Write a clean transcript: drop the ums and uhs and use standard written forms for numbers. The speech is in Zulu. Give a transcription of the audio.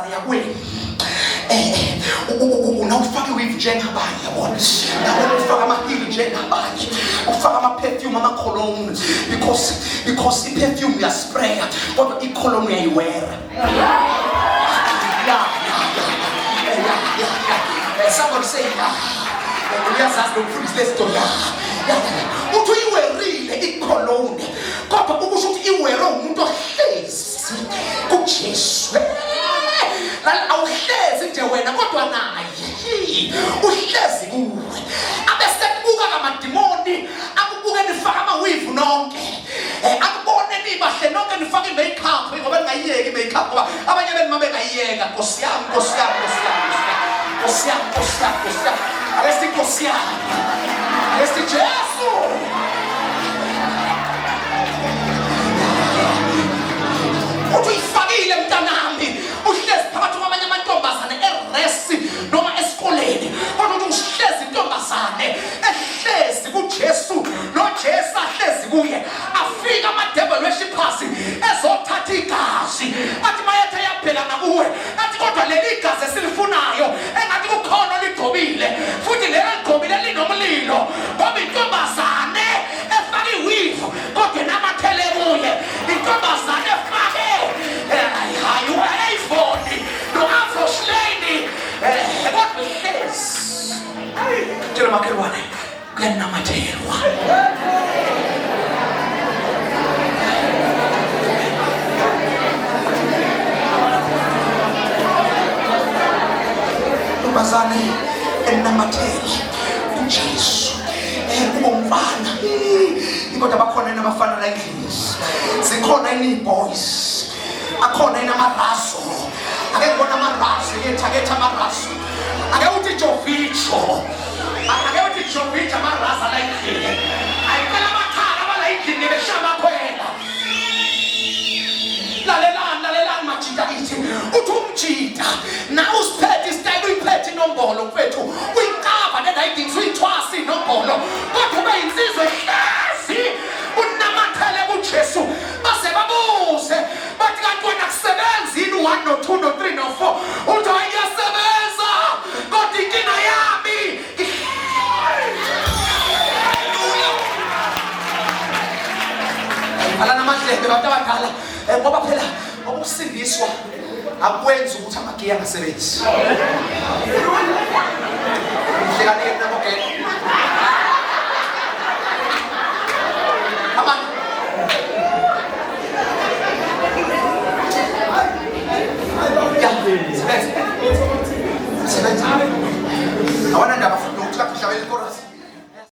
intombazane yakwenu unawufaka iwivu njengabanye yabona nawena ufaka amahili njengabanye ufaka ama-perfume ama-cologne because i-perfume uyaspraya kodwa i-cologne uyayiwera. Somebody say uyazazi lokufundisa le story uthi uyiwerile i-cologne kodwa ukusho ukuthi iwere umuntu ohlezi kuJesu. Awuhlezi nje wena kodwa naye uhlezi kuwe abese kubuka ngamadimoni akubuke nifaka amawivu nonke akubone nibahle nonke nifaka i-makeup ngoba ningayiyeki i-makeup ngoba abanye benu mabengayiyeka. Nkosi yami arresti Nkosi yami arresti Jesu. Uthi uyifakile mntanami uhlezi phakathi kwabanye amantombazane eresi noma esikoleni kodwa uthi uhlezi intombazane ehlezi kuJesu noJesu ahlezi kuye afika amadevil worshipers ezothatha igazi athi mayethe yabhekana kuwe athi kodwa leli gazi esilifunayo engathi kukhona ligcobile futhi lelo ligcobile linomlilo ngoba intombazane efake iwivu kodwa namathele kuye intombazane efake hayi uayifoni no afrosleni kodwa ihlezi tshela makhelwane kuyanamathela. Intombazane enamathela kuJesu umfana kodwa bakhona nabafana la endlini zikhona boys akhona inamaraso ake ngibona amaraso yetha amaraso ake uthi Jovicho amaraso la endlini ayikala amakhala abala endlini beshama khwela lalelani majita ithi uthi umjita na usiphethe isitayile uyiphethe inombolo mfethu uyikava nendayidingi uyithwasi inombolo kodwa ube insizwe hlezi unamathele kuJesu base babuze bathi kanti wena kusebenzini 1 no 2 no 3 no 4 uthi ayasebenza kodwa inkinga yami alana madlebe bantu abadala ngoba phela ukusindiswa akwenza ukuthi amagiya angasebenzi. Hlekane naboke aman ya sebenza awana ndaba